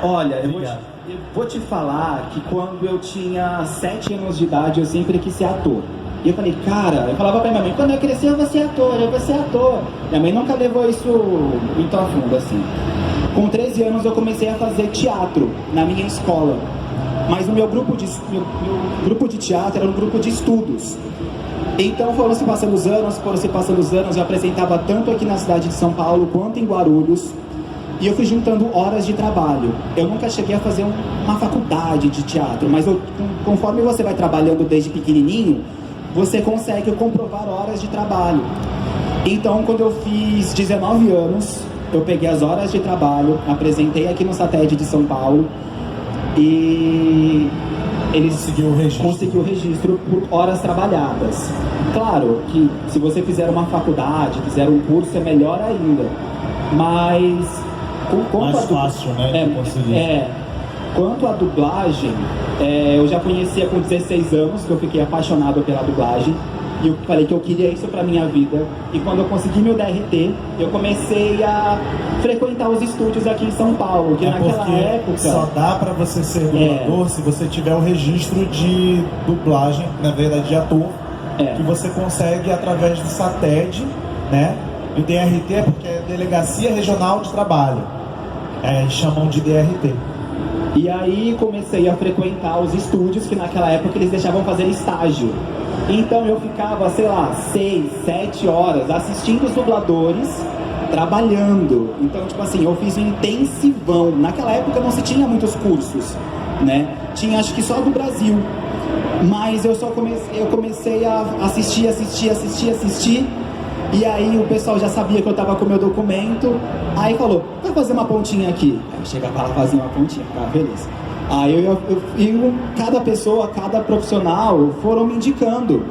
Olha, eu vou te falar que quando eu tinha 7 anos de idade, eu sempre quis ser ator. E eu falei, cara, eu falava pra minha mãe, quando eu crescer eu vou ser ator, eu vou ser ator. Minha mãe nunca levou isso muito a fundo, assim. Com 13 anos eu comecei a fazer teatro na minha escola. Mas o meu grupo de teatro era um grupo de estudos. Então foram se passando os anos, eu apresentava tanto aqui na cidade de São Paulo quanto em Guarulhos. E eu fui juntando horas de trabalho. Eu nunca cheguei a fazer uma faculdade de teatro, mas conforme você vai trabalhando desde pequenininho, você consegue comprovar horas de trabalho. Então, quando eu fiz 19 anos, eu peguei as horas de trabalho, apresentei aqui no SATED de São Paulo e eles conseguiu o registro por horas trabalhadas. Claro que se você fizer uma faculdade, fizer um curso, é melhor ainda, mas mais fácil, né, de conseguir. Quanto à dublagem, eu já conhecia com 16 anos, que eu fiquei apaixonado pela dublagem, e eu falei que eu queria isso pra minha vida. E quando eu consegui meu DRT, eu comecei a frequentar os estúdios aqui em São Paulo, que naquela época... só dá pra você ser dublador se você tiver o registro de dublagem, na verdade de ator, que você consegue através do SATED, né? O DRT é porque é Delegacia Regional de Trabalho, chamam de DRT. E aí comecei a frequentar os estúdios, que naquela época eles deixavam fazer estágio. Então eu ficava, sei lá, 6, 7 horas assistindo os dubladores, trabalhando. Então, tipo assim, eu fiz um intensivão. Naquela época não se tinha muitos cursos, né? Tinha acho que só do Brasil. Mas eu comecei a assistir. E aí o pessoal já sabia que eu tava com o meu documento. Aí falou, vai fazer uma pontinha aqui. Aí eu chegava lá, fazia uma pontinha, ficava feliz. Aí cada pessoa, cada profissional foram me indicando.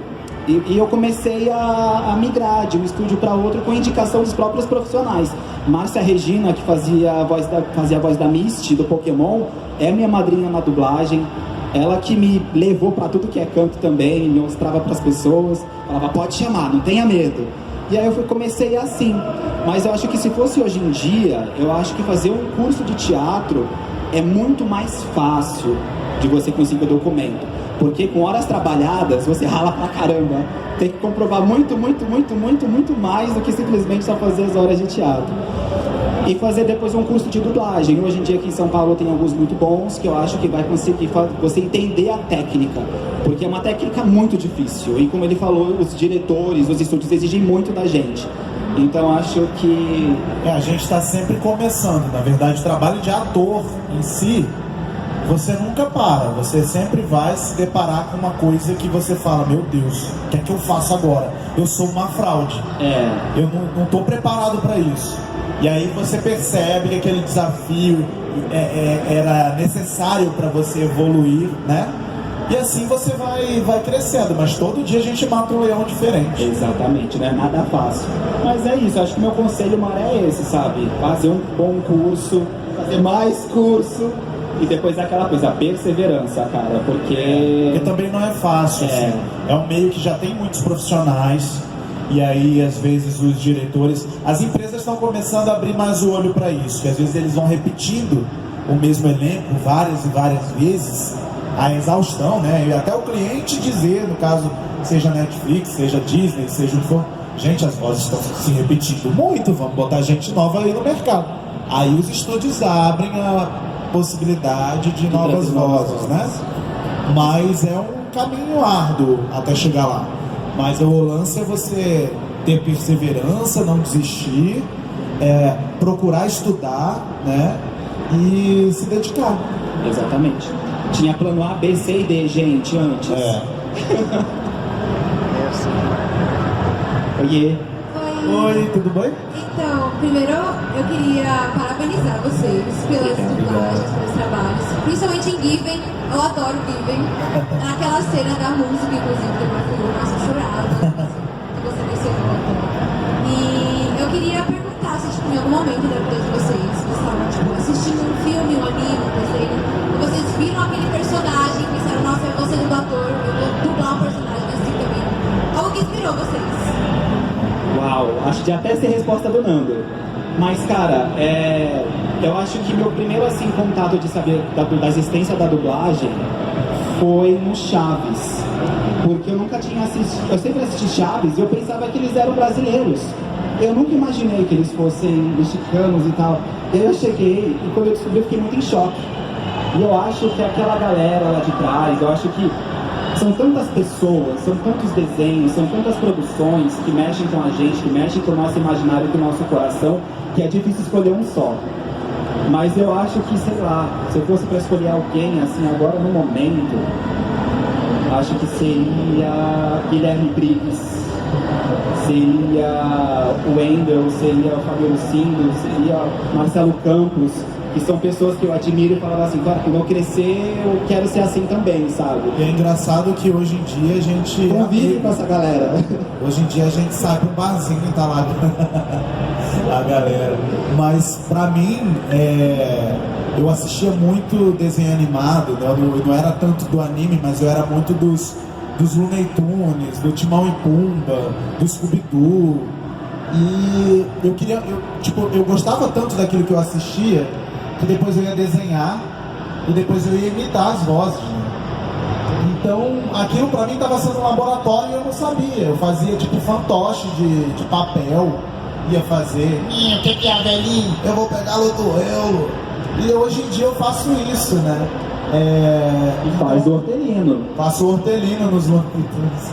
E eu comecei a migrar de um estúdio para outro com indicação dos próprios profissionais. Márcia Regina, que fazia a voz da Misty, do Pokémon, é minha madrinha na dublagem. Ela que me levou para tudo que é canto também, me mostrava para as pessoas, falava, pode chamar, não tenha medo. E aí eu comecei assim. Mas eu acho que se fosse hoje em dia, eu acho que fazer um curso de teatro é muito mais fácil de você conseguir o documento. Porque com horas trabalhadas, você rala pra caramba. Tem que comprovar muito mais do que simplesmente só fazer as horas de teatro. E fazer depois um curso de dublagem. Hoje em dia aqui em São Paulo tem alguns muito bons, que eu acho que vai conseguir você entender a técnica. Porque é uma técnica muito difícil. E como ele falou, os diretores, os estúdios exigem muito da gente. Então acho que... a gente está sempre começando. Na verdade, o trabalho de ator em si, você nunca para. Você sempre vai se deparar com uma coisa que você fala, meu Deus, o que é que eu faço agora? Eu sou uma fraude. Eu não estou preparado para isso. E aí você percebe que aquele desafio era necessário para você evoluir, né? E assim você vai crescendo, mas todo dia a gente mata um leão diferente. Exatamente, não é nada fácil. Mas é isso, acho que meu conselho maior é esse, sabe? Fazer um bom curso, fazer mais curso e depois aquela coisa, a perseverança, cara, porque também não é fácil, assim. É um meio que já tem muitos profissionais. E aí, às vezes, os diretores... As empresas estão começando a abrir mais o olho para isso, que às vezes eles vão repetindo o mesmo elenco várias e várias vezes, a exaustão, né? E até o cliente dizer, no caso, seja Netflix, seja Disney, seja o que for, gente, as vozes estão se repetindo muito, vamos botar gente nova aí no mercado. Aí os estúdios abrem a possibilidade de novas vozes, né? Mas é um caminho árduo até chegar lá. Mas o lance é você ter perseverança, não desistir, procurar estudar, né? E se dedicar. Exatamente. Tinha plano A, B, C e D, gente, antes. Oiê. Oi, tudo bem? Então, primeiro eu queria parabenizar vocês pelas dublagens, pelos trabalhos, principalmente em Given. Eu adoro Given. Naquela cena da música, inclusive, que eu chorava, que você mencionou. E eu queria perguntar se, tipo, em algum momento da vida de vocês estavam, tipo, assistindo um filme, um anime, um desenho, e vocês viram aquele personagem e pensaram, nossa, eu vou ser dublador, eu vou dublar um personagem assim também. Algo que inspirou vocês? Uau, acho que até ser resposta do Nando. Mas, cara, Eu acho que meu primeiro assim contato de saber da existência da dublagem foi no Chaves, porque eu nunca tinha assistido, eu sempre assisti Chaves e eu pensava que eles eram brasileiros. Eu nunca imaginei que eles fossem mexicanos e tal. E aí eu cheguei e quando eu descobri eu fiquei muito em choque. E eu acho que aquela galera lá de trás, eu acho que são tantas pessoas, são tantos desenhos, são tantas produções que mexem com a gente, que mexem com o nosso imaginário, com o nosso coração, que é difícil escolher um só. Mas eu acho que, sei lá, se eu fosse para escolher alguém, assim, agora no momento, acho que seria Guilherme Briggs, seria o Wendel, seria o Fábio Lucindo, seria Marcelo Campos, que são pessoas que eu admiro e falava assim, cara, quando eu crescer, eu quero ser assim também, sabe? E é engraçado que hoje em dia a gente convive com essa galera. Hoje em dia a gente sai pra um barzinho e tá lá a galera. Mas pra mim, eu assistia muito desenho animado, né? Eu não era tanto do anime, mas eu era muito dos Looney Tunes, do Timão e Pumba, do Scooby-Doo. E eu gostava tanto daquilo que eu assistia, que depois eu ia desenhar e depois eu ia imitar as vozes, né? Então aquilo pra mim estava sendo um laboratório e eu não sabia. Eu fazia tipo fantoche de papel, ia fazer, o que é, velhinho? Eu vou pegar o duelo. E hoje em dia eu faço isso, né? E faz o hortelino. Faço hortelino nos Looney Tunes.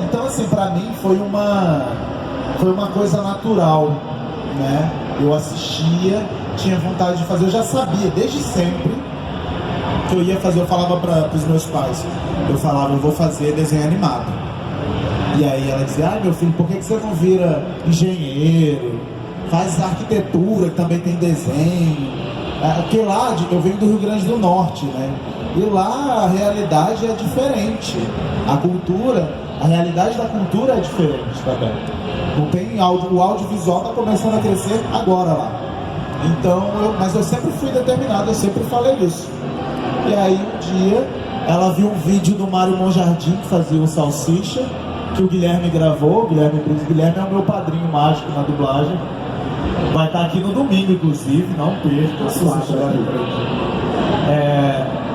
Então assim, pra mim foi uma coisa natural, né? Eu assistia, tinha vontade de fazer, eu já sabia desde sempre que eu ia fazer. Eu falava para os meus pais, eu vou fazer desenho animado. E aí ela dizia, ai meu filho, por que você não vira engenheiro? Faz arquitetura, que também tem desenho. Porque lá, eu venho do Rio Grande do Norte, né? E lá a realidade é diferente. A realidade da cultura é diferente também. Não tem o audiovisual está começando a crescer agora lá. Então, mas eu sempre fui determinado, eu sempre falei isso. E aí um dia ela viu um vídeo do Mário Monjardim que fazia o Salsicha, que o Guilherme gravou. Guilherme é o meu padrinho mágico na dublagem. Vai estar aqui no domingo, inclusive, não perca.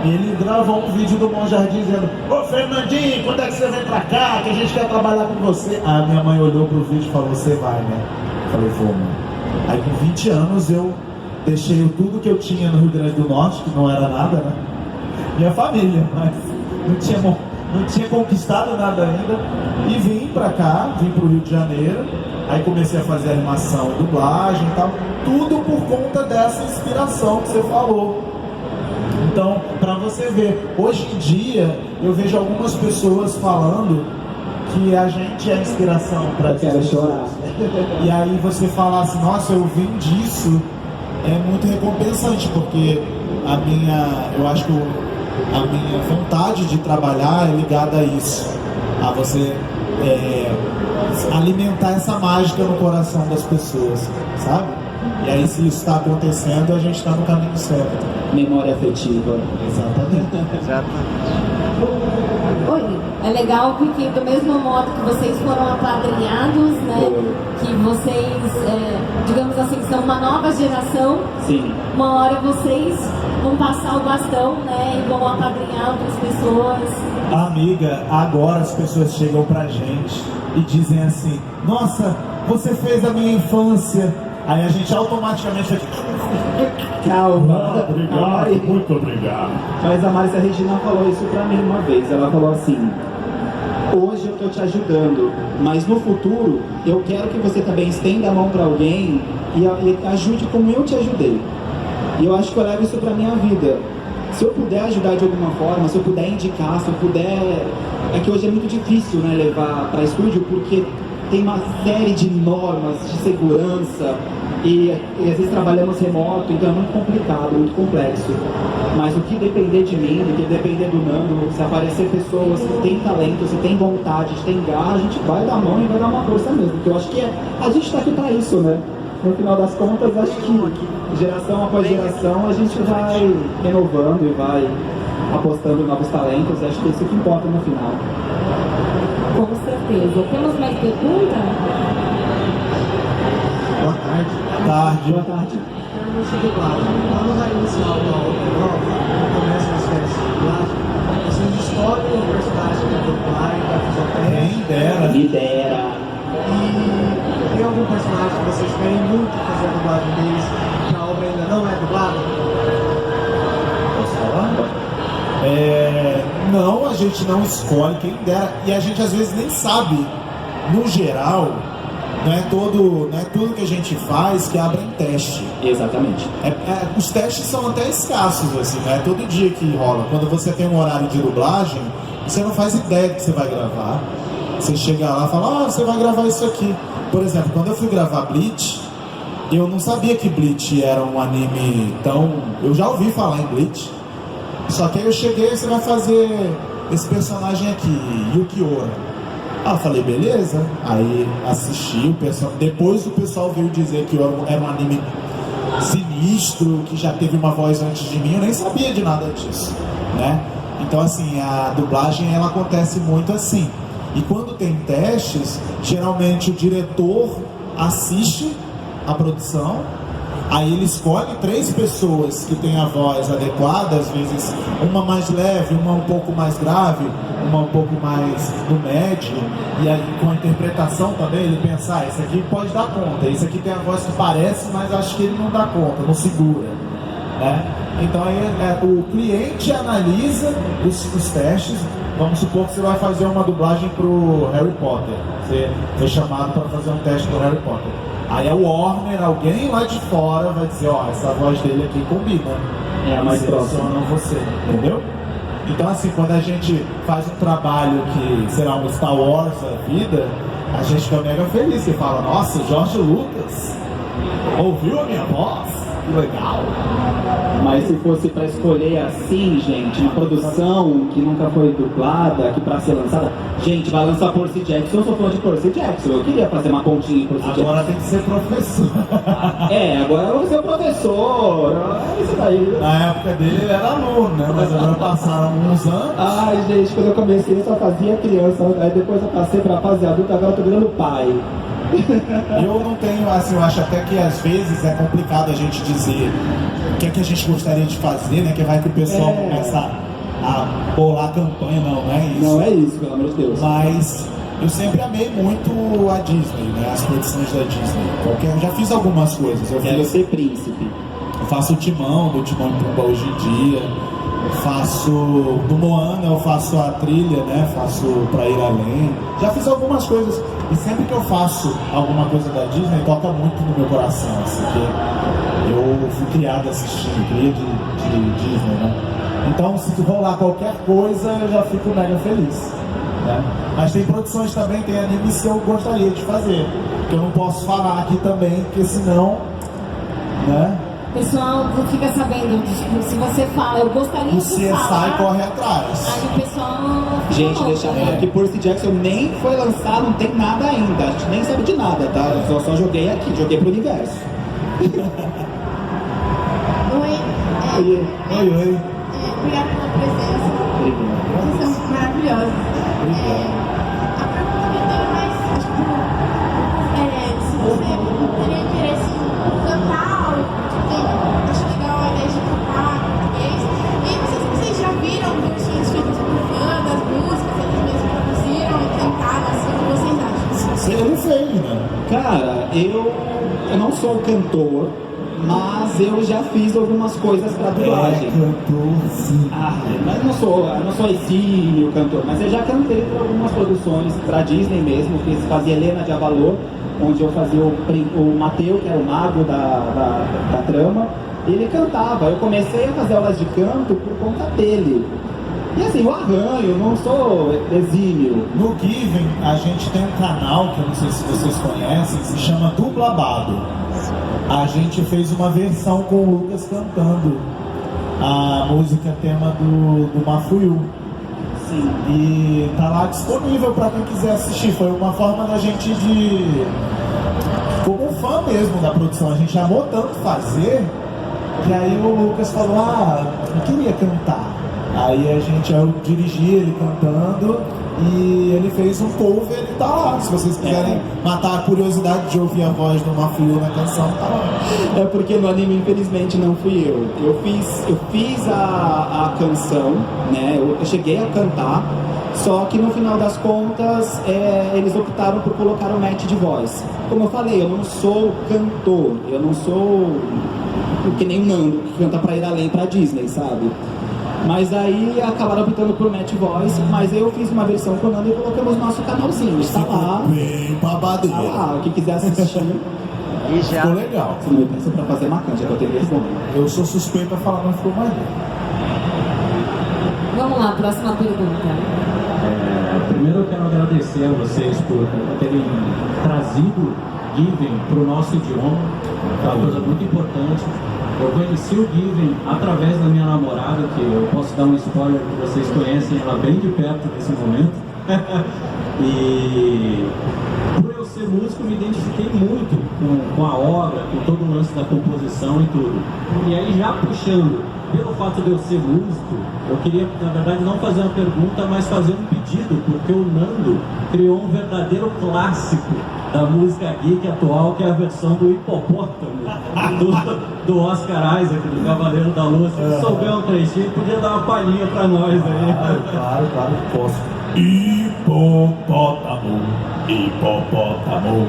Ele gravou um vídeo do Monjardim dizendo: ô Fernandinho, quando é que você vem pra cá? Que a gente quer trabalhar com você. A minha mãe olhou pro vídeo e falou: você vai, né? Eu falei: vou, mãe. Aí com 20 anos eu deixei tudo que eu tinha no Rio Grande do Norte, que não era nada, né? Minha família, mas não tinha conquistado nada ainda. E vim pra cá, vim pro Rio de Janeiro. Aí comecei a fazer animação, dublagem e tal. Tudo por conta dessa inspiração que você falou. Então, para você ver, hoje em dia eu vejo algumas pessoas falando que a gente é inspiração para essas pessoas. E aí você falar assim, nossa, eu vim disso, é muito recompensante, porque eu acho que a minha vontade de trabalhar é ligada a isso, a você alimentar essa mágica no coração das pessoas, sabe? E aí, se isso está acontecendo, a gente está no caminho certo. Memória afetiva. Exatamente. Oi, é legal porque do mesmo modo que vocês foram apadrinhados, né? Que vocês, digamos assim, são uma nova geração. Sim. Uma hora vocês vão passar o bastão, né? E vão apadrinhar outras pessoas. Amiga, agora as pessoas chegam pra gente e dizem assim: nossa, você fez a minha infância. Aí a gente automaticamente aqui. Calma. Obrigado, muito obrigado. Mas a Márcia Regina falou isso pra mim uma vez. Ela falou assim: hoje eu tô te ajudando, mas no futuro eu quero que você também estenda a mão pra alguém e ajude como eu te ajudei. E eu acho que eu levo isso pra minha vida. Se eu puder ajudar de alguma forma, se eu puder indicar, se eu puder... É que hoje é muito difícil, né, levar pra estúdio, porque tem uma série de normas de segurança e às vezes trabalhamos remoto, então é muito complicado, muito complexo. Mas o que depender de mim, o que depender do Nando, se aparecer pessoas que têm talento, se tem vontade, se tem garra, a gente vai dar a mão e vai dar uma força mesmo, porque eu acho que a gente tá aqui pra isso, né? No final das contas, acho que geração após geração a gente vai renovando e vai apostando em novos talentos. Acho que é isso que importa no final. Com certeza. Temos mais pergunta? Boa tarde. Boa tarde. música de dublagem. Lá no raio inicial da prova, quando começam as festas de dublagem, vocês escolhem o personagem que vai dublar e vai fazer o teste. Quem dera. Lidera. E tem algum personagem que vocês querem muito fazer a dublagem deles, que a obra ainda não é dublada? Posso falar? Não, a gente não escolhe, quem dera. E a gente às vezes nem sabe, no geral, não é tudo que a gente faz que abre em teste. Exatamente. Os testes são até escassos, assim, não é todo dia que rola. Quando você tem um horário de dublagem, você não faz ideia do que você vai gravar. Você chega lá e fala, você vai gravar isso aqui. Por exemplo, quando eu fui gravar Bleach, eu não sabia que Bleach era um anime tão... Eu já ouvi falar em Bleach, só que aí eu cheguei e você vai fazer esse personagem aqui, Yukiora. Eu falei, beleza. Aí assisti, depois o pessoal veio dizer que era um anime sinistro, que já teve uma voz antes de mim, eu nem sabia de nada disso, né? Então assim, a dublagem ela acontece muito assim. E quando tem testes, geralmente o diretor assiste a produção, aí ele escolhe 3 pessoas que têm a voz adequada, às vezes uma mais leve, uma um pouco mais grave, uma um pouco mais do médio, e aí com a interpretação também ele pensa, esse aqui pode dar conta, esse aqui tem a voz que parece, mas acho que ele não dá conta, não segura, né? Então aí o cliente analisa os testes. Vamos supor que você vai fazer uma dublagem pro Harry Potter. Você foi chamado para fazer um teste pro Harry Potter. Aí a Warner, alguém lá de fora vai dizer, essa voz dele aqui combina. É a mais próxima. Selecionam você, entendeu? Então assim, quando a gente faz um trabalho que será um Star Wars da vida, a gente fica mega feliz. Você fala, nossa, Jorge Lucas ouviu a minha voz? Que legal. Mas se fosse pra escolher assim, gente, uma produção que nunca foi dublada, que pra ser lançada, gente, vai lançar Percy Jackson, eu sou fã de Percy Jackson, eu queria fazer uma pontinha em Percy Jackson. Agora tem que ser professor. Agora eu vou ser professor, é isso daí. Na época dele ele era aluno, né? Mas agora passaram uns anos. Ai, gente, quando eu comecei eu só fazia criança, aí depois eu passei pra fase adulta, agora eu tô virando pai. Eu não tenho, assim, eu acho até que às vezes é complicado a gente dizer o que é que a gente gostaria de fazer, né? Que vai que o pessoal começa a bolar a campanha, não é isso. Não é isso, pelo amor de Deus. Mas eu sempre amei muito a Disney, né? As produções da Disney. Eu já fiz algumas coisas. Quero ser príncipe. Eu faço o Timão, do Timão e Pumba hoje em dia. Faço do Moana, eu faço a trilha, né? Faço Pra Ir Além. Já fiz algumas coisas. E sempre que eu faço alguma coisa da Disney, toca muito no meu coração, assim, que eu fui criado assistindo, cria de Disney, né? Então, se rolar qualquer coisa, eu já fico mega feliz, né? Mas tem produções também, tem animes que eu gostaria de fazer, que eu não posso falar aqui também, porque senão, né? Pessoal, fica sabendo, tipo, se você fala, eu gostaria O de CSI falar, corre atrás. aí o pessoal... Gente, deixa claro que Percy Jackson nem foi lançado, não tem nada ainda. A gente nem sabe de nada, tá? Eu só joguei aqui, joguei pro universo. Oi, Oi. obrigada pela presença. Vocês são maravilhosos. A pergunta que eu tenho é mais, se você teria interesse em cantar, acho legal a ideia de cantar em português. E não sei se vocês já viram versões feitas por fã das músicas, eles mesmos produziram e cantaram, assim, o que vocês acham? Ele fez, né? Cara, eu não sou cantor, mas eu já fiz algumas coisas pra dublagem. Cantor, sim. Mas eu não sou exímio cantor, mas eu já cantei por algumas produções pra Disney mesmo, fazia Helena de Avalor, onde eu fazia o Mateu, que era o mago da trama, e ele cantava. Eu comecei a fazer aulas de canto por conta dele. E assim, eu arranho, não sou exímio. No Given, a gente tem um canal, que eu não sei se vocês conhecem, se chama Dublabado. A gente fez uma versão com o Lucas cantando a música tema do Mafuyu. Sim. E tá lá disponível para quem quiser assistir. Foi uma forma da gente de... como fã mesmo da produção. A gente amou tanto fazer, que aí o Lucas falou, eu queria cantar. Aí eu dirigi ele cantando, E ele fez um cover e tá lá. Se vocês quiserem matar a curiosidade de ouvir a voz do Mafio na canção, tá lá. É porque no anime, infelizmente, não fui eu. Eu fiz a canção, né? Eu cheguei a cantar, só que no final das contas, eles optaram por colocar o match de voz. Como eu falei, eu não sou cantor, eu não sou que nem o Nando, que canta pra ir além pra Disney, sabe? Mas aí acabaram optando por match voice, mas eu fiz uma versão com o Nando e colocamos no nosso canalzinho. Está lá. Bem babadeiro. Tá lá, quem quiser assistir. E já. Ficou legal. Você não me pensa pra fazer uma canja, que eu tenho vergonha. Eu sou suspeito a falar, mas ficou maneiro. Vamos lá, próxima pergunta. Primeiro eu quero agradecer a vocês por terem trazido Given para o nosso idioma, é uma coisa muito importante. Eu conheci o Given através da minha namorada, que eu posso dar um spoiler que vocês conhecem ela bem de perto nesse momento. E por eu ser músico, me identifiquei muito com a obra, com todo o lance da composição e tudo. E aí, já puxando, pelo fato de eu ser músico, eu queria, na verdade, não fazer uma pergunta, mas fazer um pedido, porque o Nando criou um verdadeiro clássico da música geek atual, que é a versão do Hipopótamo, do Oscar Isaac, do Cavaleiro da Lua. Se souber um trechinho, podia dar uma palhinha pra nós aí. Claro, posso. Hipopótamo, hipopótamo.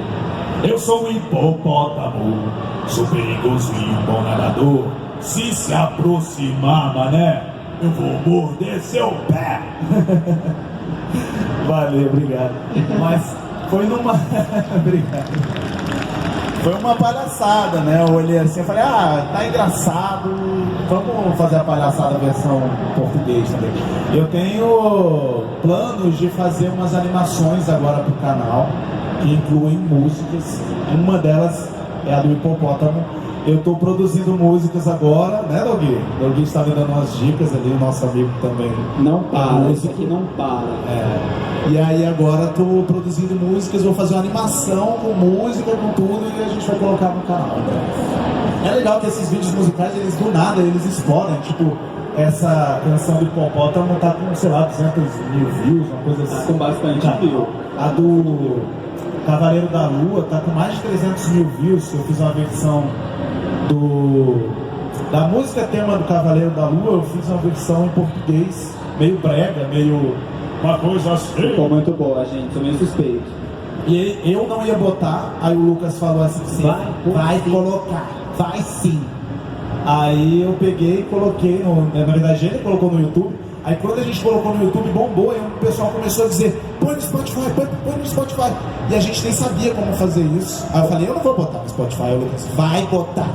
Eu sou um hipopótamo, sou perigoso e um bom nadador. Se aproximar, mané, eu vou morder seu pé. Valeu, obrigado. Mas foi numa... Obrigado. Foi uma palhaçada, né? Eu olhei assim e falei, tá engraçado, vamos fazer a palhaçada versão português também. Eu tenho planos de fazer umas animações agora pro canal, que incluem músicas. Uma delas é a do Hipopótamo. Eu estou produzindo músicas agora, né, Dogui? Dogui está me dando umas dicas ali, o nosso amigo também. Não para, isso aqui não para. E aí agora estou produzindo músicas, vou fazer uma animação com música, com tudo, e a gente vai colocar no canal. É legal que esses vídeos musicais, eles do nada, eles explodem. Tipo, essa canção do Hipopótamo tá com, sei lá, 200 mil views, uma coisa assim. Com bastante view. A do Cavaleiro da Lua tá com mais de 300 mil views. Eu fiz uma versão da música tema do Cavaleiro da Lua, eu fiz uma versão em português, meio brega, meio uma coisa assim. Ficou muito boa, gente, sou meio suspeito. E eu não ia botar, aí o Lucas falou assim, vai colocar, vai sim. Aí eu peguei e coloquei, na verdade ele colocou no YouTube. Aí quando a gente colocou no YouTube, bombou, e o pessoal começou a dizer, põe no Spotify, põe no Spotify. E a gente nem sabia como fazer isso. Aí eu falei, eu não vou botar no Spotify. Aí o Lucas, vai botar.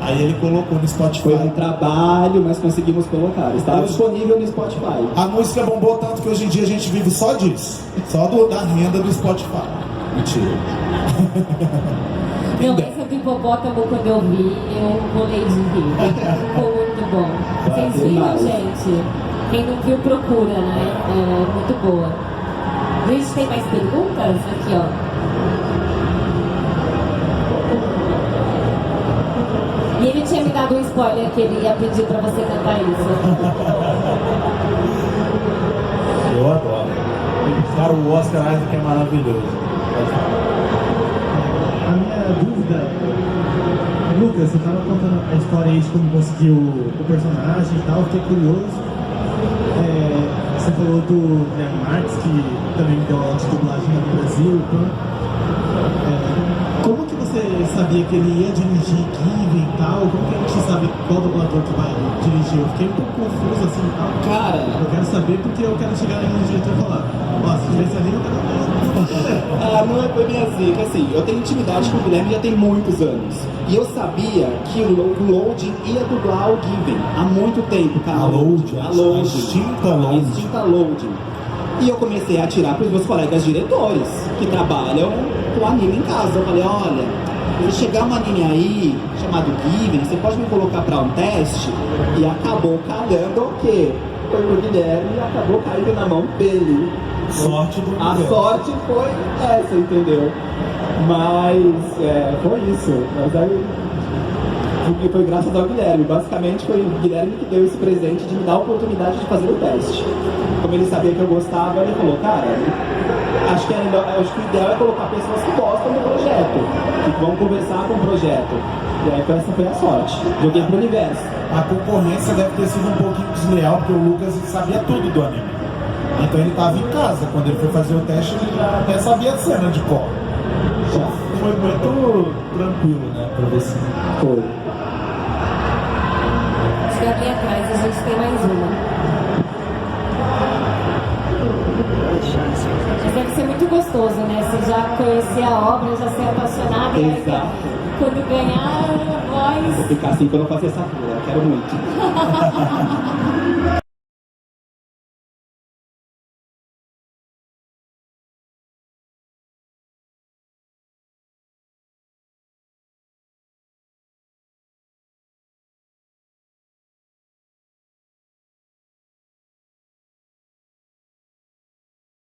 Aí ele colocou no Spotify. Foi um trabalho, mas conseguimos colocar. Estava disponível no Spotify. A música bombou tanto que hoje em dia a gente vive só disso. Só da renda do Spotify. Mentira. Não, essa do hipopótamo, quando eu vi, eu rolei de rir. Ficou muito bom. Vocês viram, gente? Quem não viu, procura, né? É muito boa. A gente tem mais perguntas? Aqui, ó. E ele tinha me dado um spoiler que ele ia pedir pra você cantar isso. Eu adoro. Cara, o Oscar Isaac é maravilhoso. A minha dúvida, Lucas, você estava contando a história aí de como conseguiu o personagem e tal, fiquei curioso. Você falou do Guilherme Marques, que também deu aula de dublagem no Brasil. Como que você sabia que ele ia dirigir Given e tal? Como que a gente sabe qual dublador que vai dirigir? Eu fiquei um pouco confuso assim e tal. Cara, eu quero saber porque eu quero chegar aí no diretor e falar, se tivesse ali, eu quero não é bem assim, que assim, eu tenho intimidade com o Guilherme já tem muitos anos. E eu sabia que o Loading ia dublar o Given há muito tempo, cara. A extinta Loading. E eu comecei a atirar para os meus colegas diretores, que trabalham com anime em casa. Eu falei, olha, se chegar um anime aí, chamado Given, você pode me colocar para um teste? E acabou calhando o quê? Foi o Guilherme e acabou caindo na mão dele. Sorte do A sorte foi essa, entendeu? Mas foi isso. Mas aí E foi graças ao Guilherme. Basicamente foi o Guilherme que deu esse presente de me dar a oportunidade de fazer o teste. Como ele sabia que eu gostava, ele falou, cara, acho que o ideal é colocar pessoas que gostam do projeto, que vão conversar com o projeto. E aí essa foi a sorte. Joguei pro universo. A concorrência deve ter sido um pouquinho desleal, porque o Lucas sabia tudo do anime. Então ele estava em casa, quando ele foi fazer o teste, ele já até sabia a cena de qual. Então foi muito tranquilo, né, pra você. Foi. Acho que ali atrás a gente tem mais uma. Mas deve ser muito gostoso, né? Você já conhecer a obra, já ser apaixonado. Exato. Quando ganhar a voz. Vou ficar assim quando eu fazer essa cura, quero muito.